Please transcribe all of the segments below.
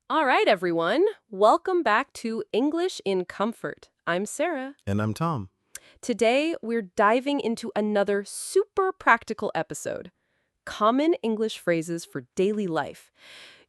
All right, everyone. Welcome back to English in Comfort. I'm Sarah. And I'm Tom. Today, we're diving into another super practical episode, common English phrases for daily life.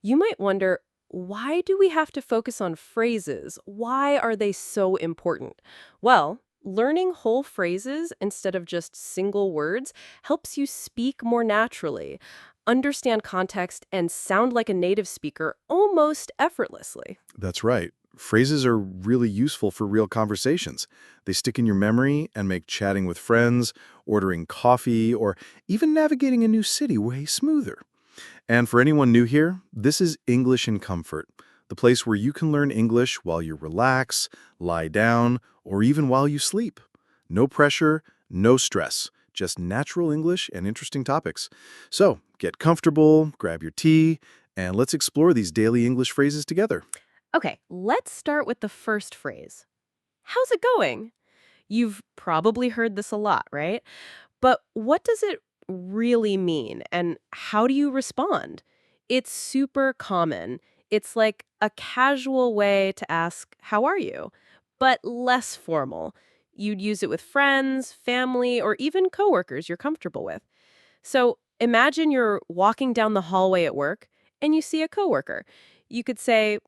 You might wonder, why do we have to focus on phrases? Why are they so important? Well, learning whole phrases instead of just single words helps you speak more naturally, understand context, and sound like a native speaker almost effortlessly. That's right. Phrases are really useful for real conversations. They stick in your memory and make chatting with friends, ordering coffee, or even navigating a new city way smoother. And for anyone new here, this is English in Comfort, the place where you can learn English while you relax, lie down, or even while you sleep. No pressure, no stress, just natural English and interesting topics. So get comfortable, grab your tea, and let's explore these daily English phrases together. Okay, let's start with the first phrase. How's it going? You've probably heard this a lot, right? But what does it really mean and how do you respond? It's super common. It's like a casual way to ask, how are you? But less formal. You'd use it with friends, family, or even coworkers you're comfortable with. So imagine you're walking down the hallway at work and you see a coworker. You could say,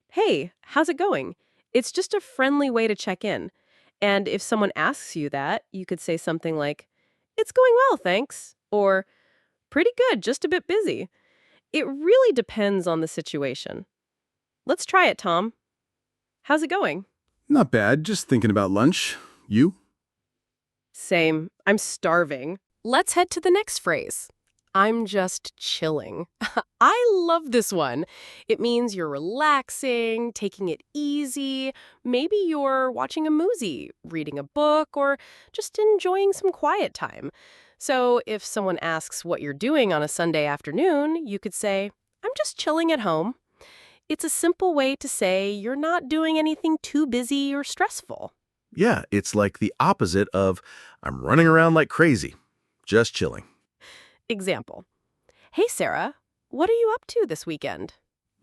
hey, how's it going? It's just a friendly way to check in. And if someone asks you that, you could say something like, it's going well, thanks. Or, pretty good, just a bit busy. It really depends on the situation. Let's try it, Tom. How's it going? Not bad, just thinking about lunch. You? Same. I'm starving. Let's head to the next phrase. I'm just chilling. I love this one. It means you're relaxing, taking it easy. Maybe you're watching a movie, reading a book, or just enjoying some quiet time. So if someone asks what you're doing on a Sunday afternoon, you could say, I'm just chilling at home. It's a simple way to say you're not doing anything too busy or stressful. Yeah, it's like the opposite of I'm running around like crazy. Just chilling. Example. Hey, Sarah, what are you up to this weekend?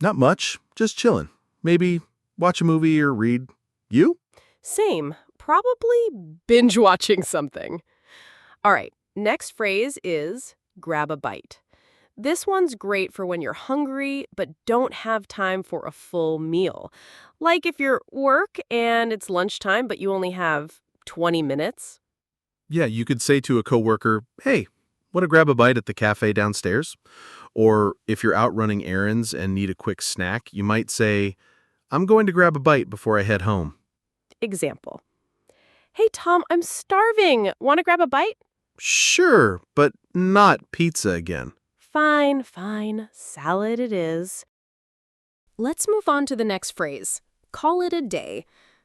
Not much, just chilling. Maybe watch a movie or read. You? Same. Probably binge watching something. All right, next phrase is grab a bite. This one's great for when you're hungry but don't have time for a full meal. Like if you're at work and it's lunchtime but you only have 20 minutes. Yeah, you could say to a coworker, hey, want to grab a bite at the cafe downstairs? Or if you're out running errands and need a quick snack, you might say, I'm going to grab a bite before I head home. Example. Hey, Tom, I'm starving. Want to grab a bite? Sure, but not pizza again. Fine, fine. Salad it is. Let's move on to the next phrase. Call it a day.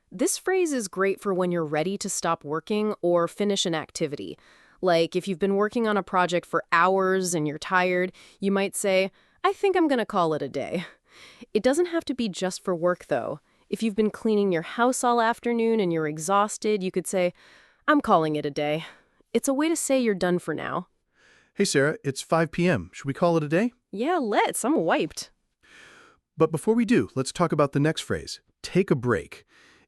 This phrase is great for when you're ready to stop working or finish an activity. Like if you've been working on a project for hours and you're tired, you might say, I think I'm going to call it a day. It doesn't have to be just for work, though. If you've been cleaning your house all afternoon and you're exhausted, you could say, I'm calling it a day. It's a way to say you're done for now. Hey, Sarah, it's 5 p.m. Should we call it a day? Yeah, let's. I'm wiped. But before we do, let's talk about the next phrase. Take a break.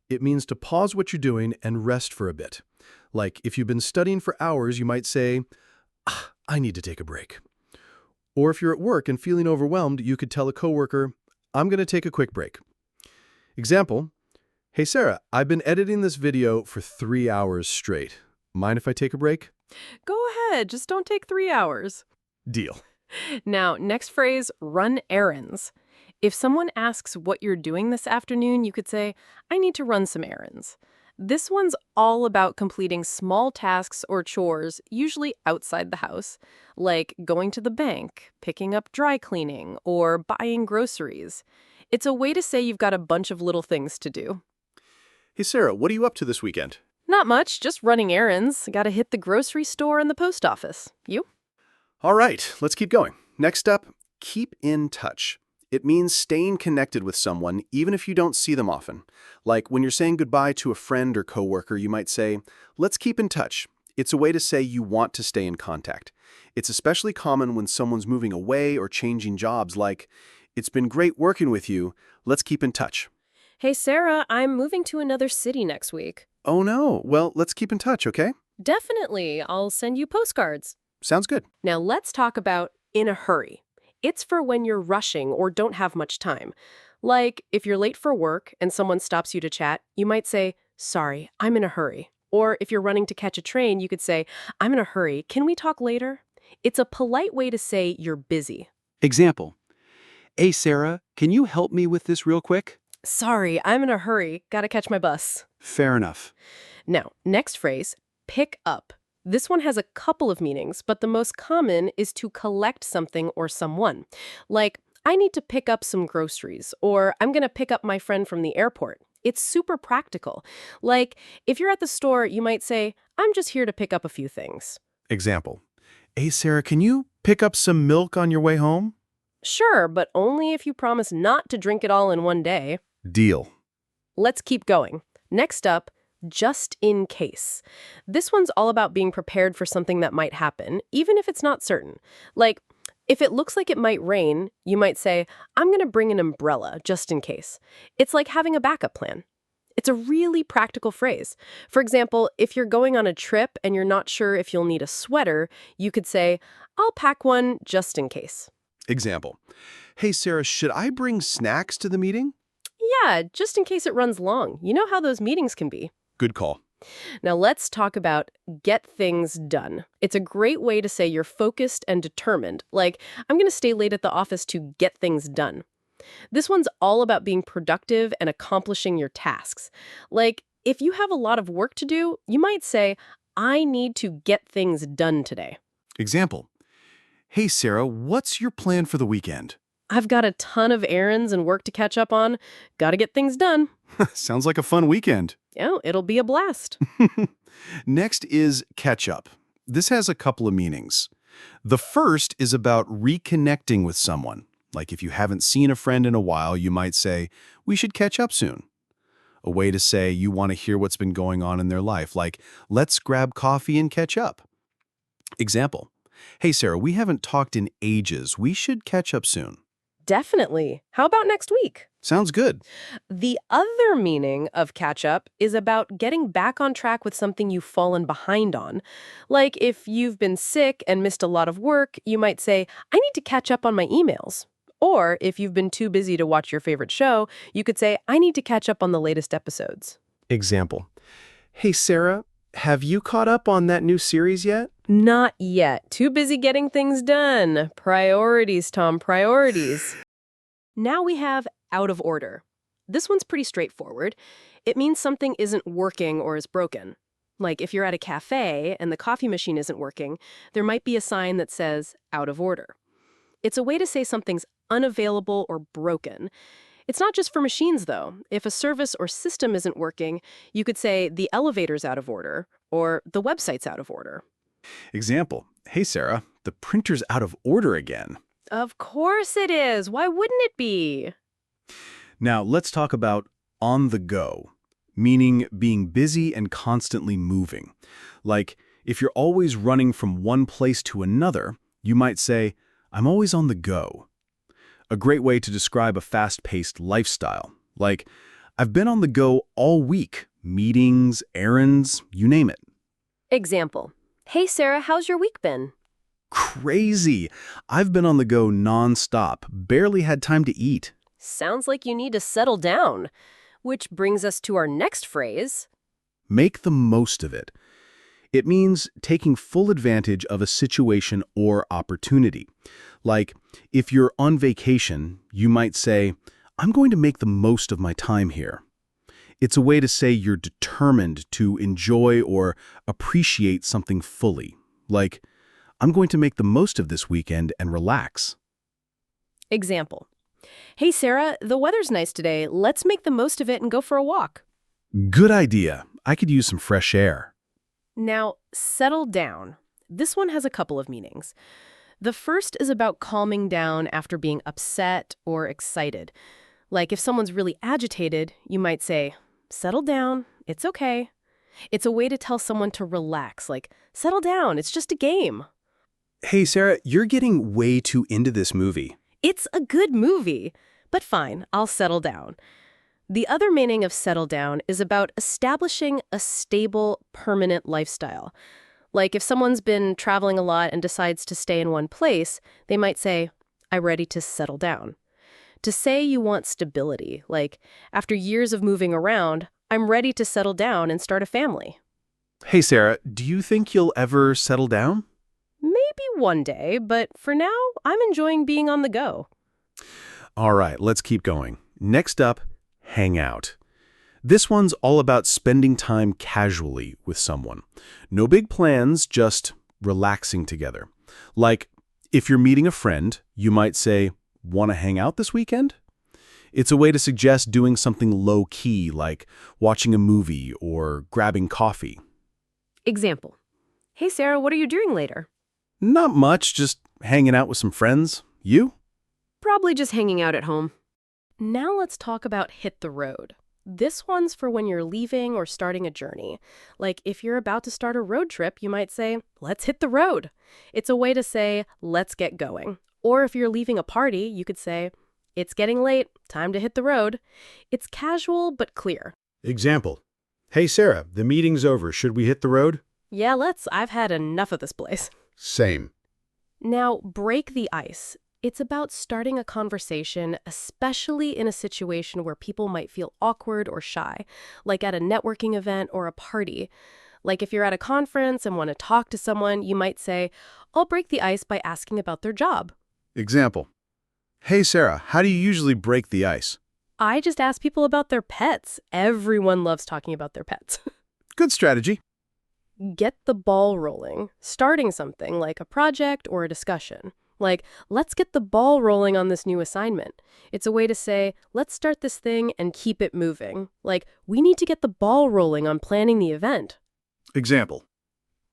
It means to pause what you're doing and rest for a bit. Like if you've been studying for hours, you might say, I need to take a break. Or if you're at work and feeling overwhelmed, you could tell a coworker, I'm going to take a quick break. Example, hey Sarah, I've been editing this video for 3 hours straight. Mind if I take a break? Go ahead, just don't take 3 hours. Deal. Now, next phrase, run errands. If someone asks what you're doing this afternoon, you could say, I need to run some errands. This one's all about completing small tasks or chores, usually outside the house, like going to the bank, picking up dry cleaning, or buying groceries. It's a way to say you've got a bunch of little things to do. Hey Sarah, what are you up to this weekend? Not much, just running errands. Gotta hit the grocery store and the post office. You? All right, let's keep going. Next up, keep in touch. It means staying connected with someone even if you don't see them often. Like when you're saying goodbye to a friend or coworker, you might say, let's keep in touch. It's a way to say you want to stay in contact. It's especially common when someone's moving away or changing jobs, like It's been great working with you. Let's keep in touch. Hey, Sarah, I'm moving to another city next week. Oh no, well, let's keep in touch, okay? Definitely, I'll send you postcards. Sounds good. Now let's talk about in a hurry. It's for when you're rushing or don't have much time. Like, if you're late for work and someone stops you to chat, you might say, "Sorry, I'm in a hurry." Or if you're running to catch a train, you could say, "I'm in a hurry. Can we talk later?" It's a polite way to say you're busy. Example. Hey, Sarah, can you help me with this real quick? "Sorry, I'm in a hurry. Gotta catch my bus." Fair enough. Now, next phrase, pick up. This one has a couple of meanings, but the most common is to collect something or someone. Like, I need to pick up some groceries, or I'm going to pick up my friend from the airport. It's super practical. Like, if you're at the store, you might say, "I'm just here to pick up a few things." Example. Hey, Sarah, can you pick up some milk on your way home? Sure, but only if you promise not to drink it all in one day. Deal. Let's keep going. Next up, just in case. This one's all about being prepared for something that might happen, even if it's not certain. Like, if it looks like it might rain, you might say, "I'm going to bring an umbrella just in case." It's like having a backup plan. It's a really practical phrase. For example, if you're going on a trip and you're not sure if you'll need a sweater, you could say, "I'll pack one just in case." Example. Hey, Sarah, should I bring snacks to the meeting? Yeah, just in case it runs long. You know how those meetings can be. Good call. Now let's talk about get things done. It's a great way to say you're focused and determined, like, "I'm going to stay late at the office to get things done." This one's all about being productive and accomplishing your tasks. Like, if you have a lot of work to do, you might say, "I need to get things done today." Example. Hey, Sarah, what's your plan for the weekend? "I've got a ton of errands and work to catch up on. Gotta get things done." Sounds like a fun weekend. Oh, it'll be a blast. Next is catch up. This has a couple of meanings. The first is about reconnecting with someone. Like if you haven't seen a friend in a while, you might say, "We should catch up soon." A way to say you want to hear what's been going on in their life, like, "Let's grab coffee and catch up." Example. Hey, Sarah, we haven't talked in ages. We should catch up soon. Definitely. How about next week? Sounds good. The other meaning of catch up is about getting back on track with something you've fallen behind on. Like if you've been sick and missed a lot of work, you might say, "I need to catch up on my emails." Or if you've been too busy to watch your favorite show, you could say, "I need to catch up on the latest episodes." Example. Hey, Sarah, have you caught up on that new series yet? Not yet. Too busy getting things done. Priorities, Tom, priorities. Now we have out of order. This one's pretty straightforward. It means something isn't working or is broken. Like if you're at a cafe and the coffee machine isn't working, there might be a sign that says out of order. It's a way to say something's unavailable or broken. It's not just for machines, though. If a service or system isn't working, you could say the elevator's out of order or the website's out of order. Example. Hey, Sarah, the printer's out of order again. Of course it is. Why wouldn't it be? Now, let's talk about on the go, meaning being busy and constantly moving. Like, if you're always running from one place to another, you might say, "I'm always on the go." A great way to describe a fast-paced lifestyle. Like, "I've been on the go all week, meetings, errands, you name it." Example. Hey, Sarah, how's your week been? Crazy. I've been on the go nonstop, barely had time to eat. Sounds like you need to settle down. Which brings us to our next phrase. Make the most of it. It means taking full advantage of a situation or opportunity. Like, if you're on vacation, you might say, "I'm going to make the most of my time here." It's a way to say you're determined to enjoy or appreciate something fully. Like, "I'm going to make the most of this weekend and relax." Example. Hey, Sarah, the weather's nice today. Let's make the most of it and go for a walk. Good idea. I could use some fresh air. Now, settle down. This one has a couple of meanings. The first is about calming down after being upset or excited. Like if someone's really agitated, you might say, "Settle down, it's okay." It's a way to tell someone to relax, like, "Settle down, it's just a game." Hey, Sarah, you're getting way too into this movie. It's a good movie. But fine, I'll settle down. The other meaning of settle down is about establishing a stable, permanent lifestyle. Like if someone's been traveling a lot and decides to stay in one place, they might say, I'm ready to settle down. To say you want stability, like after years of moving around, I'm ready to settle down and start a family. Hey, Sarah, do you think you'll ever settle down? Maybe one day, but for now, I'm enjoying being on the go. All right, let's keep going. Next up, hang out. This one's all about spending time casually with someone. No big plans, just relaxing together. Like, if you're meeting a friend, you might say, want to hang out this weekend? It's a way to suggest doing something low-key, like watching a movie or grabbing coffee. Example. Hey, Sarah, what are you doing later? Not much, just hanging out with some friends. You? Probably just hanging out at home. Now let's talk about hit the road. This one's for when you're leaving or starting a journey. Like if you're about to start a road trip, you might say, let's hit the road. It's a way to say, let's get going. Or if you're leaving a party, you could say, it's getting late, time to hit the road. It's casual but clear. Example. Hey, Sarah, the meeting's over. Should we hit the road? Yeah, let's. I've had enough of this place. Same. Now, break the ice. It's about starting a conversation, especially in a situation where people might feel awkward or shy, like at a networking event or a party. Like if you're at a conference and want to talk to someone, you might say, I'll break the ice by asking about their job. Example. Hey, Sarah, how do you usually break the ice? I just ask people about their pets. Everyone loves talking about their pets. Good strategy. Get the ball rolling, starting something like a project or a discussion. Like, let's get the ball rolling on this new assignment. It's a way to say, let's start this thing and keep it moving. Like, we need to get the ball rolling on planning the event. Example.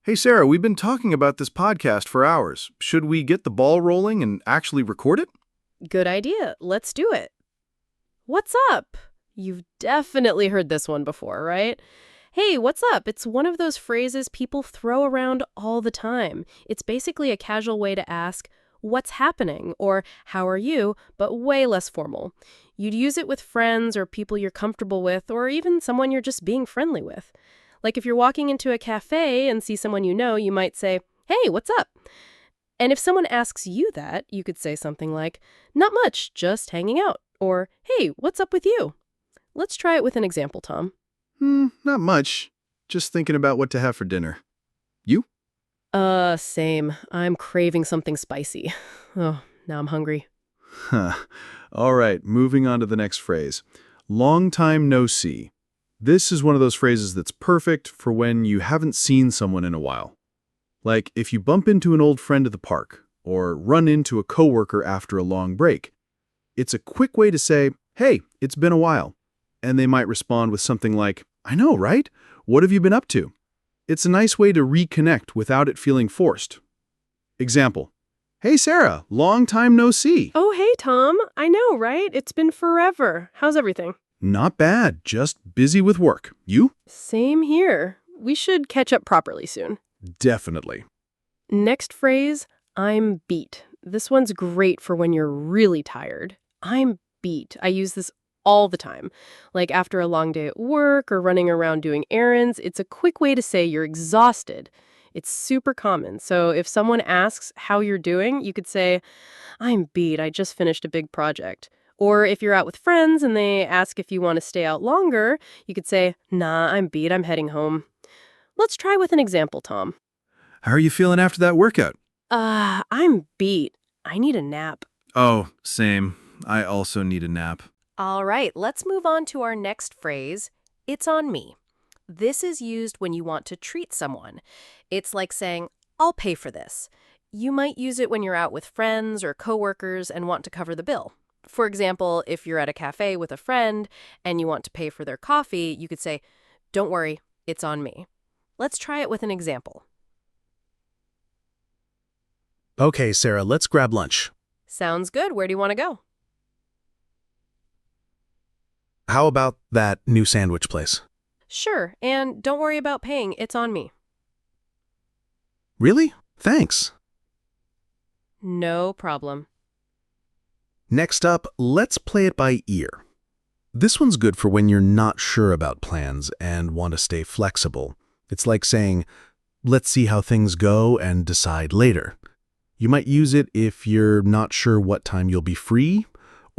Hey, Sarah, we've been talking about this podcast for hours. Should we get the ball rolling and actually record it? Good idea. Let's do it. What's up? You've definitely heard this one before, right? Hey, what's up? It's one of those phrases people throw around all the time. It's basically a casual way to ask, what's happening? Or how are you? But way less formal. You'd use it with friends or people you're comfortable with, or even someone you're just being friendly with. Like if you're walking into a cafe and see someone you know, you might say, hey, what's up? And if someone asks you that, you could say something like, not much, just hanging out. Or, hey, what's up with you? Let's try it with an example, Tom. Not much. Just thinking about what to have for dinner. You? Same. I'm craving something spicy. Oh, now I'm hungry. Huh. All right, moving on to the next phrase. Long time no see. This is one of those phrases that's perfect for when you haven't seen someone in a while. Like if you bump into an old friend at the park, or run into a coworker after a long break. It's a quick way to say, hey, it's been a while. And they might respond with something like, I know, right? What have you been up to? It's a nice way to reconnect without it feeling forced. Example. Hey, Sarah, long time no see. Oh, hey, Tom. I know, right? It's been forever. How's everything? Not bad, just busy with work. You? Same here. We should catch up properly soon. Definitely. Next phrase, I'm beat. This one's great for when you're really tired. I'm beat. I use this all the time. Like after a long day at work or running around doing errands, it's a quick way to say you're exhausted. It's super common. So if someone asks how you're doing, you could say, I'm beat. I just finished a big project. Or if you're out with friends and they ask if you want to stay out longer, you could say, nah, I'm beat. I'm heading home. Let's try with an example, Tom. How are you feeling after that workout? I'm beat. I need a nap. Oh, same. I also need a nap. All right, let's move on to our next phrase, it's on me. This is used when you want to treat someone. It's like saying, I'll pay for this. You might use it when you're out with friends or coworkers and want to cover the bill. For example, if you're at a cafe with a friend and you want to pay for their coffee, you could say, don't worry, it's on me. Let's try it with an example. Okay, Sarah, let's grab lunch. Sounds good. Where do you want to go? How about that new sandwich place? Sure, and don't worry about paying. It's on me. Really? Thanks. No problem. Next up, let's play it by ear. This one's good for when you're not sure about plans and want to stay flexible. It's like saying, let's see how things go and decide later. You might use it if you're not sure what time you'll be free,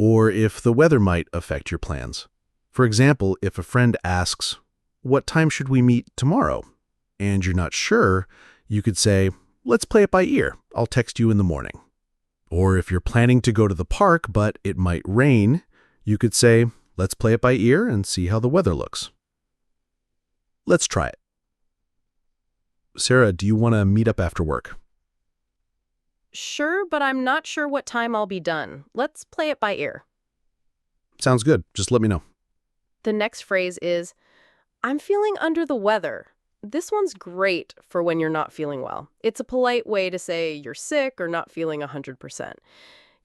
or if the weather might affect your plans. For example, if a friend asks, what time should we meet tomorrow? And you're not sure, you could say, let's play it by ear. I'll text you in the morning. Or if you're planning to go to the park but it might rain, you could say, let's play it by ear and see how the weather looks. Let's try it. Sarah, do you want to meet up after work? Sure, but I'm not sure what time I'll be done. Let's play it by ear. Sounds good. Just let me know. The next phrase is, I'm feeling under the weather. This one's great for when you're not feeling well. It's a polite way to say you're sick or not feeling 100%.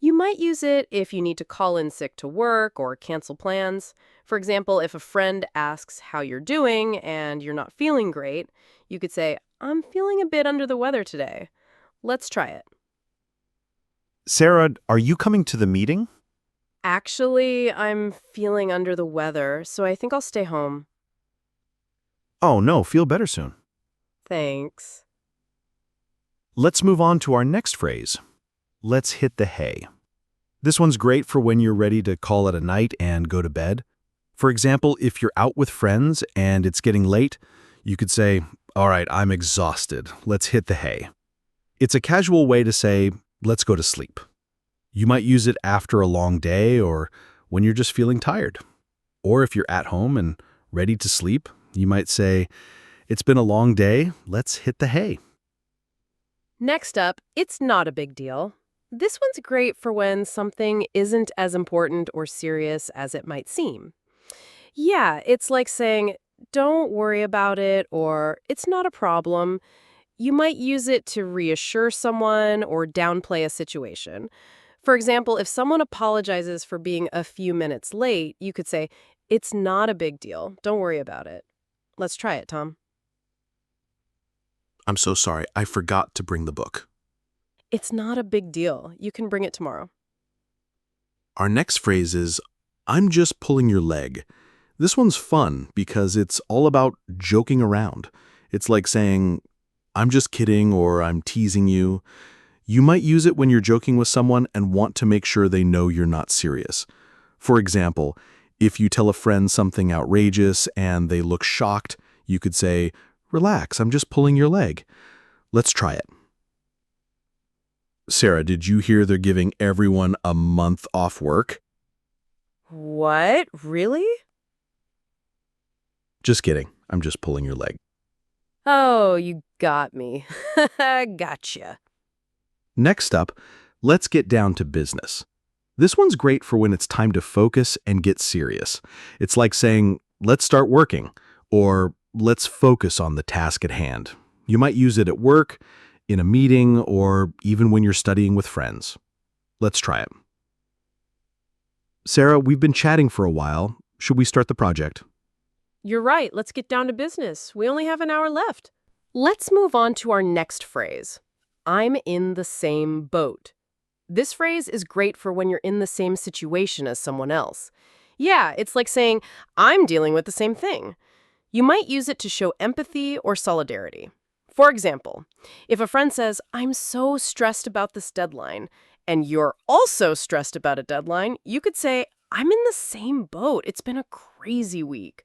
You might use it if you need to call in sick to work or cancel plans. For example, if a friend asks how you're doing and you're not feeling great, you could say, I'm feeling a bit under the weather today. Let's try it. Sarah, are you coming to the meeting? Actually, I'm feeling under the weather, so I think I'll stay home. Oh, no, feel better soon. Thanks. Let's move on to our next phrase. Let's hit the hay. This one's great for when you're ready to call it a night and go to bed. For example, if you're out with friends and it's getting late, you could say, all right, I'm exhausted. Let's hit the hay. It's a casual way to say, let's go to sleep. You might use it after a long day or when you're just feeling tired. Or if you're at home and ready to sleep, you might say, it's been a long day, let's hit the hay. Next up, it's not a big deal. This one's great for when something isn't as important or serious as it might seem. Yeah, it's like saying, don't worry about it, or it's not a problem. You might use it to reassure someone or downplay a situation. For example, if someone apologizes for being a few minutes late, you could say, it's not a big deal. Don't worry about it. Let's try it, Tom. I'm so sorry. I forgot to bring the book. It's not a big deal. You can bring it tomorrow. Our next phrase is, I'm just pulling your leg. This one's fun because it's all about joking around. It's like saying, I'm just kidding or I'm teasing you. You might use it when you're joking with someone and want to make sure they know you're not serious. For example, if you tell a friend something outrageous and they look shocked, you could say, relax, I'm just pulling your leg. Let's try it. Sarah, did you hear they're giving everyone a month off work? What? Really? Just kidding. I'm just pulling your leg. Oh, you got me. Gotcha. Next up, let's get down to business. This one's great for when it's time to focus and get serious. It's like saying, let's start working, or let's focus on the task at hand. You might use it at work, in a meeting, or even when you're studying with friends. Let's try it. Sarah, we've been chatting for a while. Should we start the project? You're right. Let's get down to business. We only have an hour left. Let's move on to our next phrase. I'm in the same boat. This phrase is great for when you're in the same situation as someone else. Yeah, it's like saying, I'm dealing with the same thing. You might use it to show empathy or solidarity. For example, if a friend says, I'm so stressed about this deadline, and you're also stressed about a deadline, you could say, I'm in the same boat. It's been a crazy week.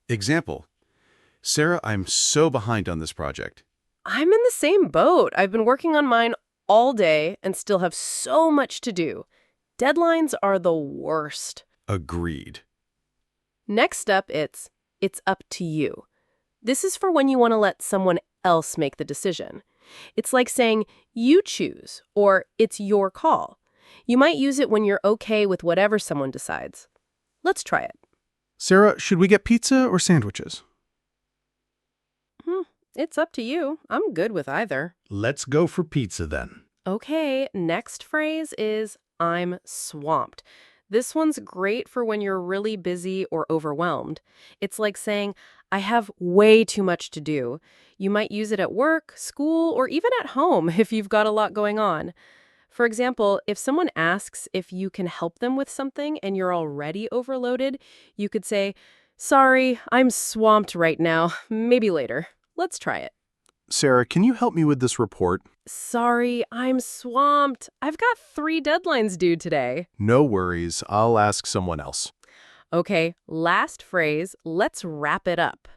Example. Sarah, I'm so behind on this project. I'm in the same boat. I've been working on mine all day and still have so much to do. Deadlines are the worst. Agreed. Next up, it's up to you. This is for when you want to let someone else make the decision. It's like saying, you choose, or it's your call. You might use it when you're okay with whatever someone decides. Let's try it. Sarah, should we get pizza or sandwiches? It's up to you. I'm good with either. Let's go for pizza then. Okay, next phrase is I'm swamped. This one's great for when you're really busy or overwhelmed. It's like saying, I have way too much to do. You might use it at work, school, or even at home if you've got a lot going on. For example, if someone asks if you can help them with something and you're already overloaded, you could say, "Sorry, I'm swamped right now. Maybe later. Let's try it." Sarah, can you help me with this report? "Sorry, I'm swamped. I've got 3 deadlines due today." No worries, I'll ask someone else. Okay, last phrase, let's wrap it up.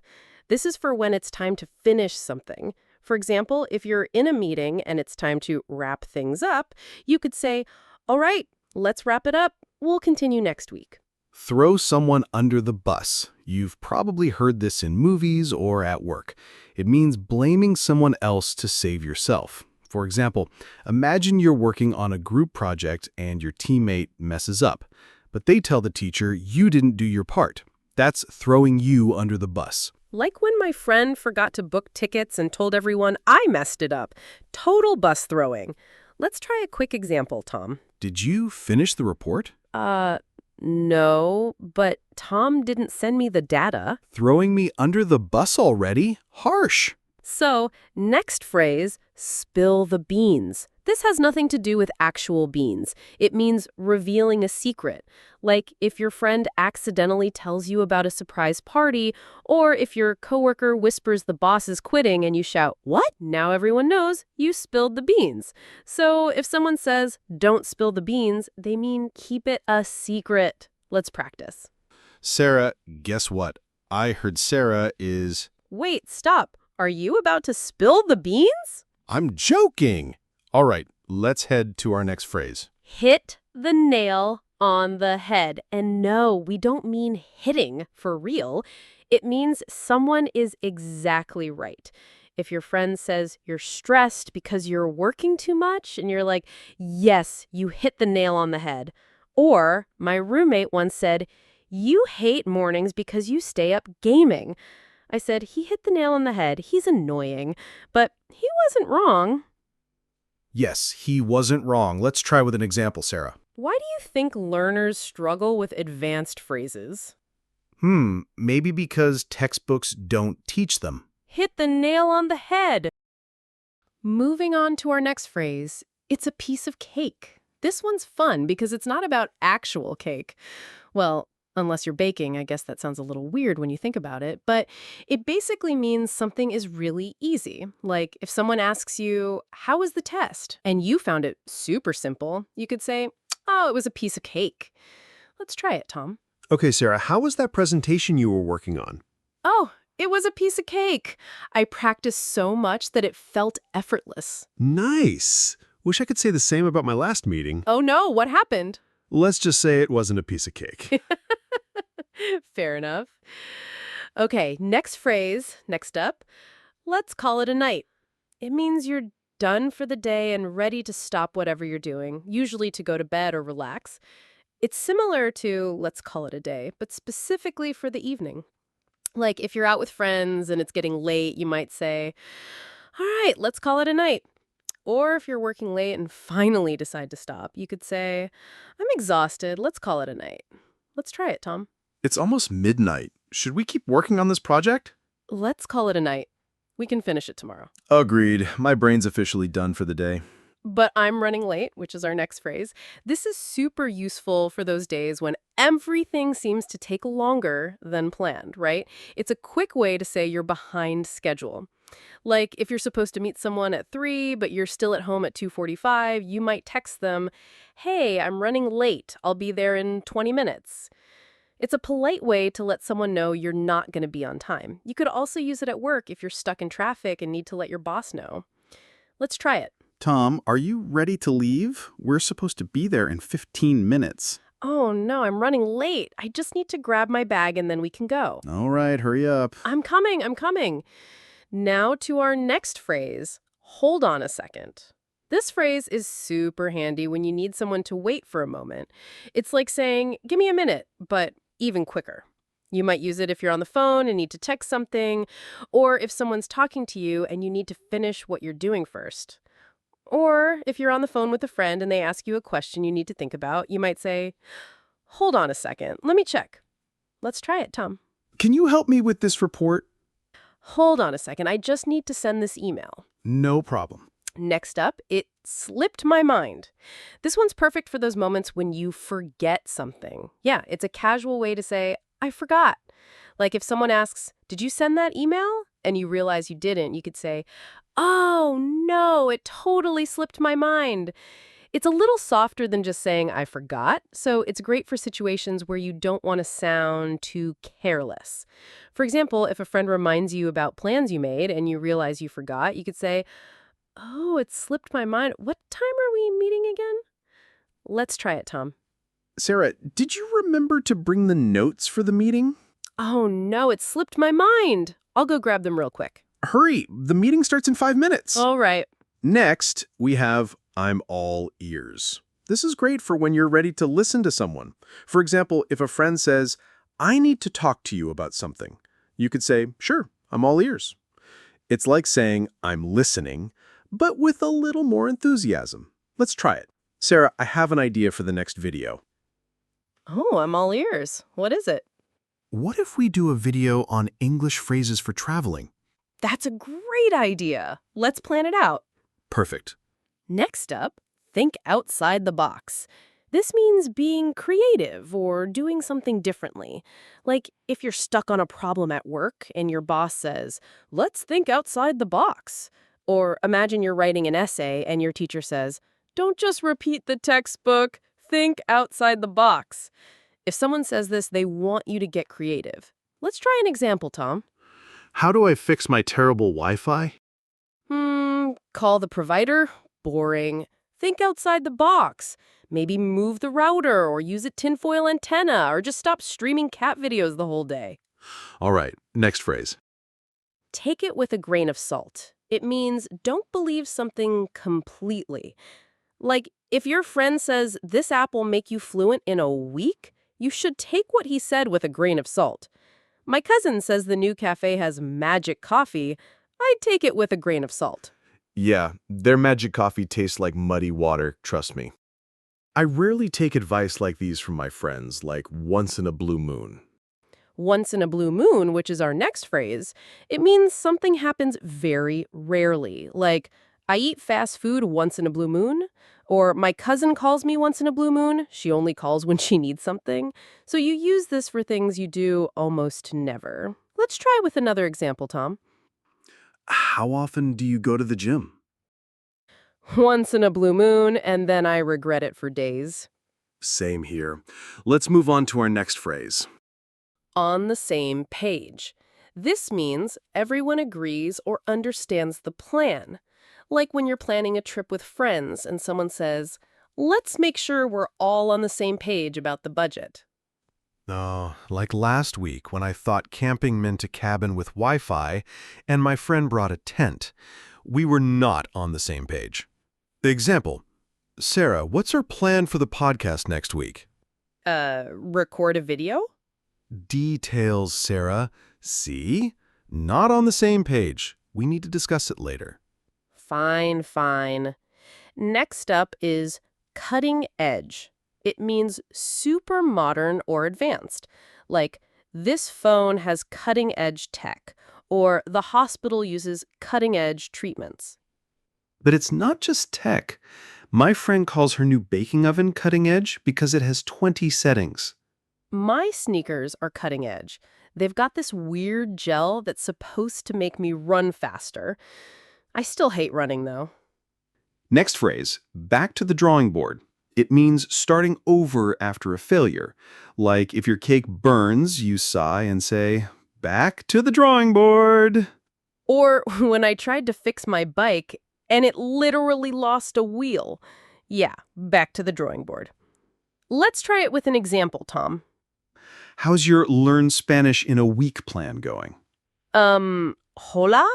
This is for when it's time to finish something. For example, if you're in a meeting and it's time to wrap things up, you could say, "All right, let's wrap it up. We'll continue next week." Throw someone under the bus. You've probably heard this in movies or at work. It means blaming someone else to save yourself. For example, imagine you're working on a group project and your teammate messes up, but they tell the teacher you didn't do your part. That's throwing you under the bus. Like when my friend forgot to book tickets and told everyone I messed it up. Total bus throwing. Let's try a quick example, Tom. Did you finish the report? No, but Tom didn't send me the data. Throwing me under the bus already? Harsh. So, next phrase, spill the beans. This has nothing to do with actual beans. It means revealing a secret. Like if your friend accidentally tells you about a surprise party, or if your coworker whispers the boss is quitting and you shout, "What?" Now everyone knows you spilled the beans. So if someone says, "Don't spill the beans," they mean keep it a secret. Let's practice. Sarah, guess what? I heard Sarah is... Wait, stop. Are you about to spill the beans? I'm joking! All right, let's head to our next phrase. Hit the nail on the head. And no, we don't mean hitting for real. It means someone is exactly right. If your friend says you're stressed because you're working too much, and you're like, "Yes, you hit the nail on the head." Or my roommate once said, "You hate mornings because you stay up gaming." I said, "He hit the nail on the head. He's annoying." But he wasn't wrong. Yes, he wasn't wrong. Let's try with an example, Sarah. Why do you think learners struggle with advanced phrases? Maybe because textbooks don't teach them. Hit the nail on the head. Moving on to our next phrase, it's a piece of cake. This one's fun because it's not about actual cake. Well, unless you're baking, I guess that sounds a little weird when you think about it, but it basically means something is really easy. Like if someone asks you, "How was the test?" and you found it super simple, you could say, "Oh, it was a piece of cake." Let's try it, Tom. Okay, Sarah, how was that presentation you were working on? "Oh, it was a piece of cake. I practiced so much that it felt effortless." Nice. Wish I could say the same about my last meeting. "Oh no, what happened?" Let's just say it wasn't a piece of cake. Fair enough. Okay, next phrase, next up. Let's call it a night. It means you're done for the day and ready to stop whatever you're doing, usually to go to bed or relax. It's similar to let's call it a day, but specifically for the evening. Like if you're out with friends and it's getting late, you might say, "All right, let's call it a night." Or if you're working late and finally decide to stop, you could say, "I'm exhausted. Let's call it a night." Let's try it, Tom. It's almost midnight. Should we keep working on this project? Let's call it a night. We can finish it tomorrow. Agreed. My brain's officially done for the day. But I'm running late, which is our next phrase. This is super useful for those days when everything seems to take longer than planned, right? It's a quick way to say you're behind schedule. Like if you're supposed to meet someone at 3, but you're still at home at 2:45, you might text them, "Hey, I'm running late. I'll be there in 20 minutes." It's a polite way to let someone know you're not going to be on time. You could also use it at work if you're stuck in traffic and need to let your boss know. Let's try it. Tom, are you ready to leave? We're supposed to be there in 15 minutes. "Oh no, I'm running late. I just need to grab my bag and then we can go." All right, hurry up. I'm coming. Now to our next phrase, hold on a second. This phrase is super handy when you need someone to wait for a moment. It's like saying, "Give me a minute," but even quicker. You might use it if you're on the phone and need to text something, or if someone's talking to you and you need to finish what you're doing first. Or if you're on the phone with a friend and they ask you a question you need to think about, you might say, "Hold on a second, let me check." Let's try it, Tom. Can you help me with this report? "Hold on a second, I just need to send this email." No problem. Next up, it slipped my mind. This one's perfect for those moments when you forget something. Yeah, it's a casual way to say, I forgot. Like if someone asks, did you send that email? And you realize you didn't, you could say, oh no, it totally slipped my mind. It's a little softer than just saying I forgot, so it's great for situations where you don't want to sound too careless. For example, if a friend reminds you about plans you made and you realize you forgot, you could say, oh, it slipped my mind. What time are we meeting again? Let's try it, Tom. Sarah, did you remember to bring the notes for the meeting? Oh no, it slipped my mind. I'll go grab them real quick. Hurry, the meeting starts in 5 minutes. All right. Next, we have I'm all ears. This is great for when you're ready to listen to someone. For example, if a friend says, I need to talk to you about something, you could say, sure, I'm all ears. It's like saying I'm listening, but with a little more enthusiasm. Let's try it. Sarah, I have an idea for the next video. Oh, I'm all ears. What is it? What if we do a video on English phrases for traveling? That's a great idea. Let's plan it out. Perfect. Next up, think outside the box. This means being creative or doing something differently. Like if you're stuck on a problem at work and your boss says, let's think outside the box. Or imagine you're writing an essay and your teacher says, don't just repeat the textbook, think outside the box. If someone says this, they want you to get creative. Let's try an example, Tom. How do I fix my terrible Wi-Fi? Call the provider? Boring. Think outside the box. Maybe move the router or use a tinfoil antenna or just stop streaming cat videos the whole day. All right, next phrase. Take it with a grain of salt. It means don't believe something completely. Like, if your friend says this app will make you fluent in a week, you should take what he said with a grain of salt. My cousin says the new cafe has magic coffee. I'd take it with a grain of salt. Yeah, their magic coffee tastes like muddy water, trust me. I rarely take advice like these from my friends, like once in a blue moon. Once in a blue moon, which is our next phrase, it means something happens very rarely. Like, I eat fast food once in a blue moon, or my cousin calls me once in a blue moon. She only calls when she needs something. So you use this for things you do almost never. Let's try with another example, Tom. How often do you go to the gym? Once in a blue moon, and then I regret it for days. Same here. Let's move on to our next phrase. On the same page. This means everyone agrees or understands the plan. Like when you're planning a trip with friends and someone says, let's make sure we're all on the same page about the budget. Oh, like last week when I thought camping meant a cabin with Wi-Fi and my friend brought a tent. We were not on the same page. Example, Sarah, what's our plan for the podcast next week? Record a video? Details, Sarah. See? Not on the same page. We need to discuss it later. Fine, fine. Next up is cutting edge. It means super modern or advanced. Like, this phone has cutting edge tech, or the hospital uses cutting edge treatments. But it's not just tech. My friend calls her new baking oven cutting edge because it has 20 settings. My sneakers are cutting edge. They've got this weird gel that's supposed to make me run faster. I still hate running, though. Next phrase, back to the drawing board. It means starting over after a failure. Like if your cake burns, you sigh and say, back to the drawing board. Or when I tried to fix my bike and it literally lost a wheel. Yeah, back to the drawing board. Let's try it with an example, Tom. How's your Learn Spanish in a Week plan going? Hola?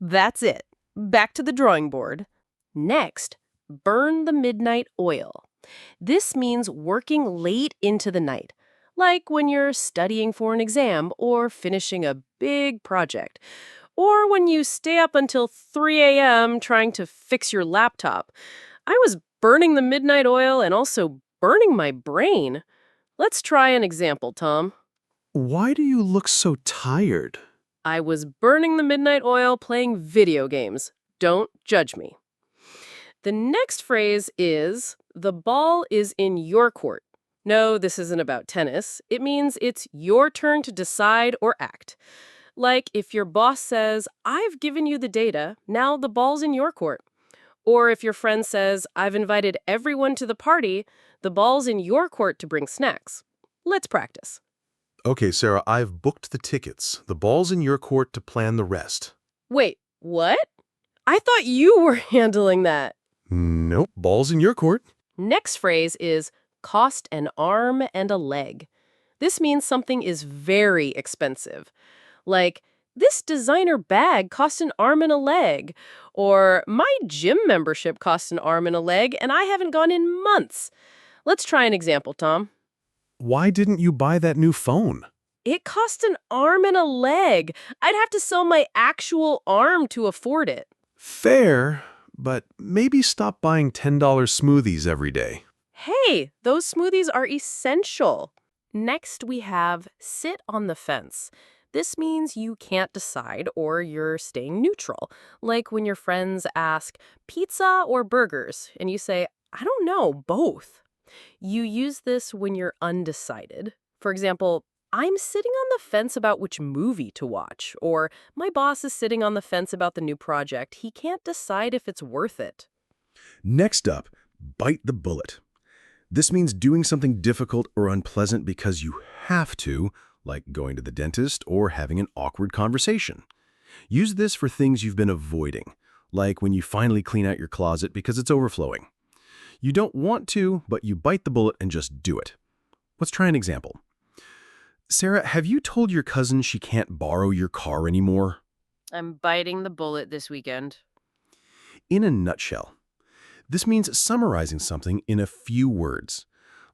That's it. Back to the drawing board. Next, burn the midnight oil. This means working late into the night, like when you're studying for an exam or finishing a big project, or when you stay up until 3 a.m. trying to fix your laptop. I was burning the midnight oil and also burning my brain. Let's try an example, Tom. Why do you look so tired? I was burning the midnight oil playing video games. Don't judge me. The next phrase is, the ball is in your court. No, this isn't about tennis. It means it's your turn to decide or act. Like if your boss says, I've given you the data, now the ball's in your court. Or if your friend says, I've invited everyone to the party, the ball's in your court to bring snacks. Let's practice. Okay, Sarah, I've booked the tickets. The ball's in your court to plan the rest. Wait, what? I thought you were handling that. Nope, ball's in your court. Next phrase is cost an arm and a leg. This means something is very expensive. Like, this designer bag cost an arm and a leg. Or, my gym membership cost an arm and a leg, and I haven't gone in months. Let's try an example, Tom. Why didn't you buy that new phone? It cost an arm and a leg. I'd have to sell my actual arm to afford it. Fair, but maybe stop buying $10 smoothies every day. Hey, those smoothies are essential. Next, we have sit on the fence. This means you can't decide or you're staying neutral. Like when your friends ask, pizza or burgers? And you say, I don't know, both. You use this when you're undecided. For example, I'm sitting on the fence about which movie to watch. Or my boss is sitting on the fence about the new project. He can't decide if it's worth it. Next up, bite the bullet. This means doing something difficult or unpleasant because you have to, like going to the dentist or having an awkward conversation. Use this for things you've been avoiding, like when you finally clean out your closet because it's overflowing. You don't want to, but you bite the bullet and just do it. Let's try an example. Sarah, have you told your cousin she can't borrow your car anymore? I'm biting the bullet this weekend. In a nutshell, this means summarizing something in a few words.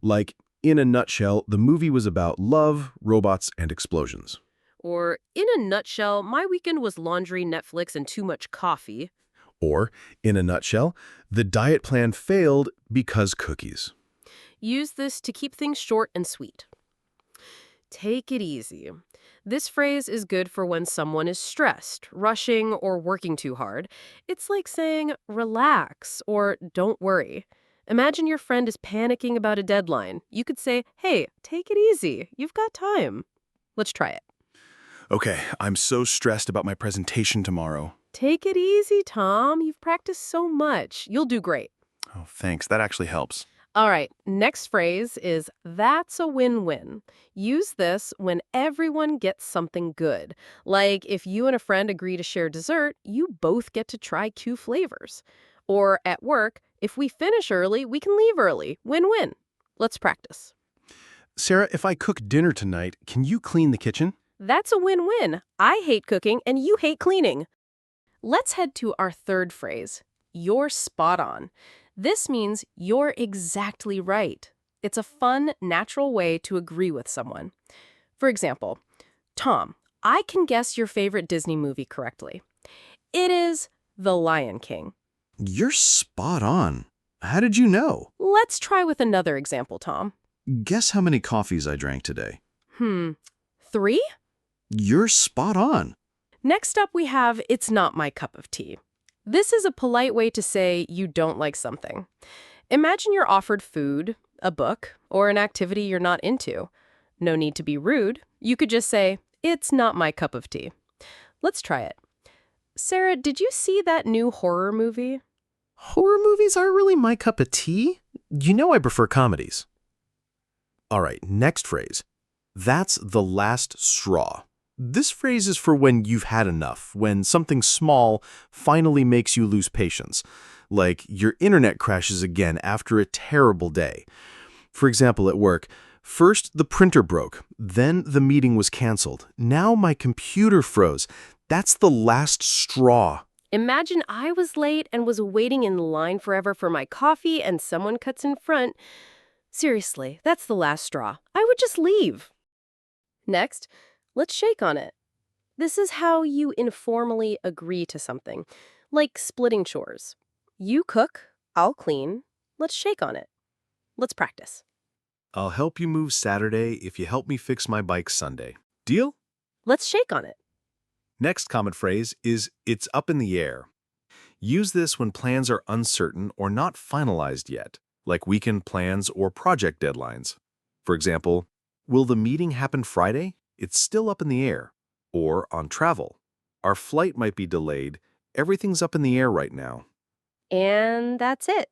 Like, in a nutshell, the movie was about love, robots, and explosions. Or, in a nutshell, my weekend was laundry, Netflix, and too much coffee. Or, in a nutshell, the diet plan failed because cookies. Use this to keep things short and sweet. Take it easy. This phrase is good for when someone is stressed, rushing, or working too hard. It's like saying, relax, or don't worry. Imagine your friend is panicking about a deadline. You could say, hey, take it easy. You've got time. Let's try it. Okay, I'm so stressed about my presentation tomorrow. Take it easy, Tom. You've practiced so much. You'll do great. Oh, thanks. That actually helps. All right, next phrase is that's a win-win. Use this when everyone gets something good. Like if you and a friend agree to share dessert, you both get to try 2 flavors. Or at work, if we finish early, we can leave early. Win-win. Let's practice. Sarah, if I cook dinner tonight, can you clean the kitchen? That's a win-win. I hate cooking and you hate cleaning. Let's head to our third phrase. You're spot on. This means you're exactly right. It's a fun, natural way to agree with someone. For example, Tom, I can guess your favorite Disney movie correctly. It is The Lion King. You're spot on. How did you know? Let's try with another example, Tom. Guess how many coffees I drank today. 3? You're spot on. Next up we have It's Not My Cup of Tea. This is a polite way to say you don't like something. Imagine you're offered food, a book, or an activity you're not into. No need to be rude. You could just say, it's not my cup of tea. Let's try it. Sarah, did you see that new horror movie? Horror movies aren't really my cup of tea. You know I prefer comedies. All right, next phrase. That's the last straw. This phrase is for when you've had enough, when something small finally makes you lose patience, like your internet crashes again after a terrible day. For example, at work, first the printer broke, then the meeting was canceled. Now my computer froze. That's the last straw. Imagine I was late and was waiting in line forever for my coffee and someone cuts in front. Seriously, that's the last straw. I would just leave. Next, let's shake on it. This is how you informally agree to something, like splitting chores. You cook, I'll clean. Let's shake on it. Let's practice. I'll help you move Saturday if you help me fix my bike Sunday. Deal? Let's shake on it. Next common phrase is it's up in the air. Use this when plans are uncertain or not finalized yet, like weekend plans or project deadlines. For example, will the meeting happen Friday? It's still up in the air. Or on travel. Our flight might be delayed. Everything's up in the air right now. And that's it.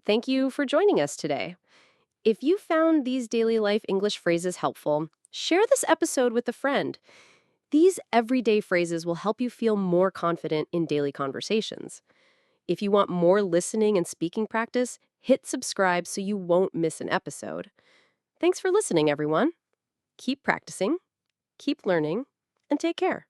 Thank you for joining us today. If you found these daily life English phrases helpful, share this episode with a friend. These everyday phrases will help you feel more confident in daily conversations. If you want more listening and speaking practice, hit subscribe so you won't miss an episode. Thanks for listening, everyone. Keep practicing, keep learning, and take care.